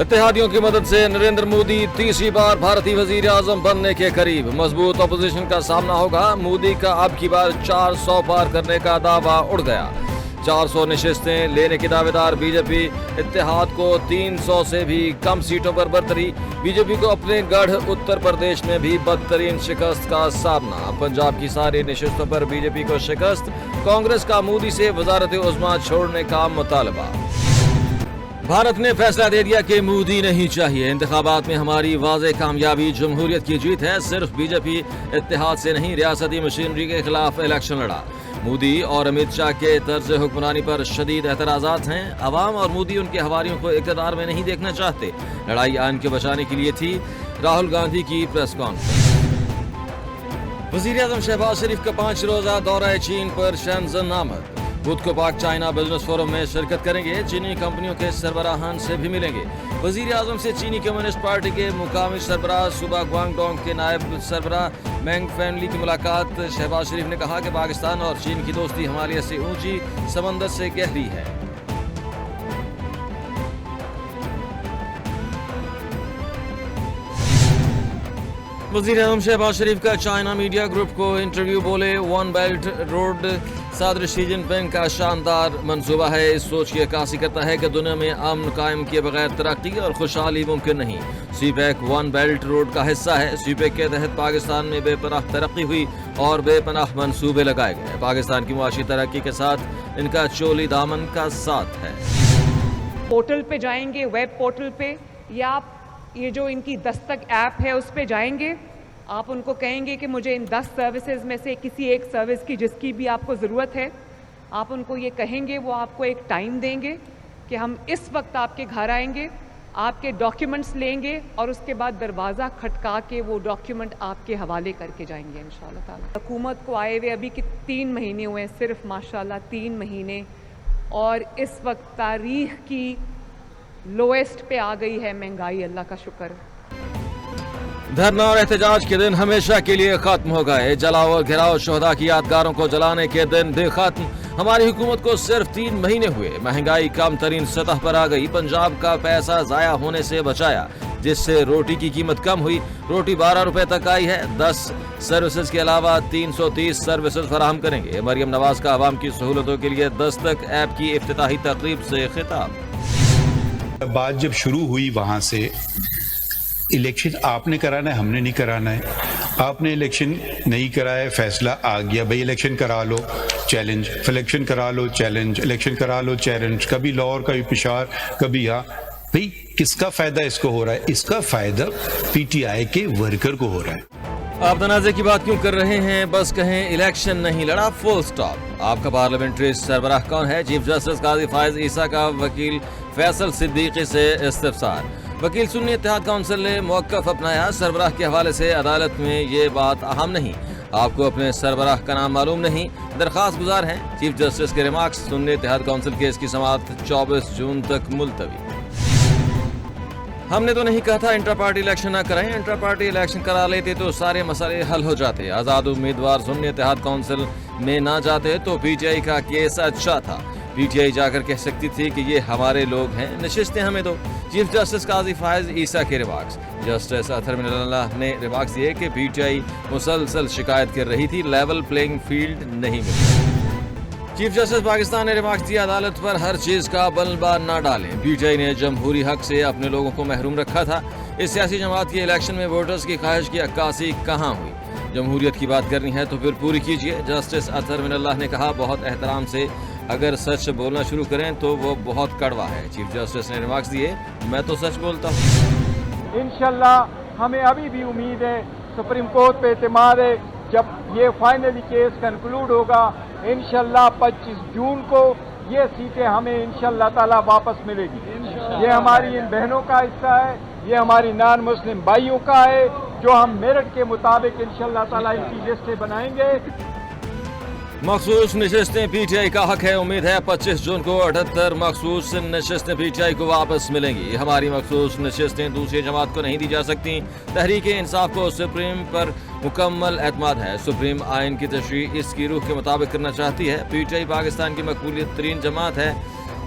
اتحادیوں کی مدد سے نریندر مودی تیسری بار بھارتی وزیر اعظم بننے کے قریب، مضبوط اپوزیشن کا سامنا ہوگا، مودی کا اب کی بار 400 پار کرنے کا دعویٰ اڑ گیا، 400 نشستیں لینے کے دعوے دار بی جے پی، اتحاد کو 300 سے بھی کم سیٹوں پر برتری، بی جے پی کو اپنے گڑھ اتر پردیش میں بھی بدترین شکست کا سامنا، پنجاب کی ساری نشستوں پر بی جے پی کو شکست، کانگریس کا مودی سے وزارت عظمیٰ چھوڑنے کا مطالبہ۔ بھارت نے فیصلہ دے دیا کہ مودی نہیں چاہیے، انتخابات میں ہماری واضح کامیابی جمہوریت کی جیت ہے، صرف بی جے پی اتحاد سے نہیں ریاستی مشینری کے خلاف الیکشن لڑا۔ مودی اور امت شاہ کے طرز حکمرانی پر شدید اعتراضات ہیں، عوام اور مودی ان کے حواریوں کو اقتدار میں نہیں دیکھنا چاہتے، لڑائی آئین کے بچانے کے لیے تھی۔ راہل گاندھی کی پریس کانفرنس۔ وزیر اعظم شہباز شریف کا 5 روزہ دورہ چین پر شینزن آمد، بدھ کو پاک چائنا بزنس فورم میں شرکت کریں گے، چینی کمپنیوں کے سربراہان سے بھی ملیں گے۔ وزیر اعظم سے چینی کمیونسٹ پارٹی کے مقامی سربراہ صوبہ گوانگ ڈونگ کے نائب سربراہ مینگ فینلی کی ملاقات۔ شہباز شریف نے کہا کہ پاکستان اور چین کی دوستی ہمالیہ سے اونچی، سمندر سے گہری ہے۔ وزیر اعظم شہباز شریف کا چائنا میڈیا گروپ کو انٹرویو، بولے ون بیلٹ روڈ صدر شی جن پنگ کا شاندار منصوبہ ہے، اس سوچ کی عکاسی کرتا ہے کہ دنیا میں امن قائم کیے بغیر ترقی اور خوشحالی ممکن نہیں۔ سی پیک ون بیلٹ روڈ کا حصہ ہے، سی پیک کے تحت پاکستان میں بے پناہ ترقی ہوئی اور بے پناہ منصوبے لگائے گئے، پاکستان کی معاشی ترقی کے ساتھ ان کا چولی دامن کا ساتھ ہے۔ پورٹل پہ جائیں گے، ویب پورٹل پہ، یا آپ یہ جو ان کی دستک ایپ ہے اس پہ جائیں گے، آپ ان کو کہیں گے کہ مجھے ان 10 سروسز میں سے کسی ایک سروس کی جس کی بھی آپ کو ضرورت ہے، آپ ان کو یہ کہیں گے، وہ آپ کو ایک ٹائم دیں گے کہ ہم اس وقت آپ کے گھر آئیں گے، آپ کے ڈاکیومنٹس لیں گے اور اس کے بعد دروازہ کھٹکا کے وہ ڈاکیومنٹ آپ کے حوالے کر کے جائیں گے انشاءاللہ تعالی۔ حکومت کو آئے ہوئے ابھی 3 مہینے ہوئے ہیں، صرف ماشاءاللہ 3 مہینے، اور اس وقت تاریخ کی لوئسٹ پہ آ گئی ہے مہنگائی، اللہ کا شکر۔ دھرنا اور احتجاج کے دن ہمیشہ کے لیے ختم ہو گئے، جلاؤ اور گھراؤ شہداء کی یادگاروں کو جلانے کے دن بھی ختم۔ ہماری حکومت کو صرف 3 مہینے ہوئے، مہنگائی کم ترین سطح پر آ گئی، پنجاب کا پیسہ ضائع ہونے سے بچایا، جس سے روٹی کی قیمت کم ہوئی، روٹی 12 روپے تک آئی ہے، 10 سروسز کے علاوہ 330 سروسز فراہم کریں گے۔ مریم نواز کا عوام کی سہولتوں کے لیے دستک ایپ کی افتتاحی تقریب سے خطاب۔ بات جب شروع ہوئی وہاں سے، الیکشن آپ نے کرانا ہے، ہم نے نہیں کرانا ہے، آپ نے الیکشن نہیں کرایا، فیصلہ آ گیا بھئی الیکشن کرا لو، چیلنج، الیکشن کرا لو چیلنج، الیکشن کرا لو چیلنج، کبھی لاہور کبھی پشاور کبھی یہاں۔ بھئی کس کا فائدہ اس کو ہو رہا ہے؟ اس کا فائدہ پی ٹی آئی کے ورکر کو ہو رہا ہے۔ آپ تنازع کی بات کیوں کر رہے ہیں؟ بس کہیں الیکشن نہیں لڑا، فل سٹاپ۔ آپ کا پارلیمنٹری سربراہ کون ہے؟ چیف جسٹس قاضی فائز عیسیٰ کا وکیل فیصل صدیقی سے استفسار۔ وکیل سنی اتحاد کونسل نے موقف اپنایا، سربراہ کے حوالے سے عدالت میں یہ بات اہم نہیں، آپ کو اپنے سربراہ کا نام معلوم نہیں، درخواست گزار ہیں۔ چیف جسٹس کے ریمارکس، سنی اتحاد کونسل کیس کی سماعت 24 جون تک ملتوی۔ ہم نے تو نہیں کہا تھا انٹرا پارٹی الیکشن نہ کرائیں، انٹرا پارٹی الیکشن کرا لیتے تو سارے مسئلے حل ہو جاتے، آزاد امیدوار سنی اتحاد کونسل میں نہ جاتے تو پی ٹی آئی کا کیس اچھا تھا، پی ٹی آئی جا کر کہہ سکتی تھی کہ یہ ہمارے لوگ ہیں، نشستیں ہمیں دو۔ چیف جسٹس قاضی فائز عیسیٰ کے ریمارکس۔ جسٹس اطہر من اللہ نے ریمارکس دیے کہ پی ٹی آئی مسلسل شکایت کر رہی تھی، لیول پلینگ فیلڈ نہیں ملا۔ چیف جسٹس پاکستان نے ریمارکس دیا، عدالت پر ہر چیز کا بلبا نہ ڈالیں، پی ٹی آئی نے جمہوری حق سے اپنے لوگوں کو محروم رکھا تھا، اس سیاسی جماعت کے الیکشن میں ووٹرز کی خواہش کی عکاسی کہاں ہوئی؟ جمہوریت کی بات کرنی ہے تو پھر پوری کیجیے۔ جسٹس اطہر من اللہ نے کہا، بہت احترام سے اگر سچ بولنا شروع کریں تو وہ بہت کڑوا ہے۔ چیف جسٹس نے ریمارکس دیے، میں تو سچ بولتا ہوں۔ انشاءاللہ ہمیں ابھی بھی امید ہے، سپریم کورٹ پہ اعتماد ہے، جب یہ فائنلی کیس کنکلوڈ ہوگا انشاءاللہ 25 جون کو یہ سیٹیں ہمیں انشاءاللہ تعالی واپس ملے گی۔ یہ ہماری ان بہنوں کا حصہ ہے، یہ ہماری نان مسلم بھائیوں کا ہے، جو ہم میرٹ کے مطابق انشاءاللہ تعالی ان کی لسٹیں بنائیں گے۔ مخصوص نشستیں پی ٹی آئی کا حق ہے، امید ہے 25 جون کو 78 مخصوص نشستیں پی ٹی آئی کو واپس ملیں گی۔ ہماری مخصوص نشستیں دوسری جماعت کو نہیں دی جا سکتی۔ تحریک انصاف کو سپریم پر مکمل اعتماد ہے، سپریم آئین کی تشریح اس کی روح کے مطابق کرنا چاہتی ہے۔ پی ٹی آئی پاکستان کی مقبولیت ترین جماعت ہے،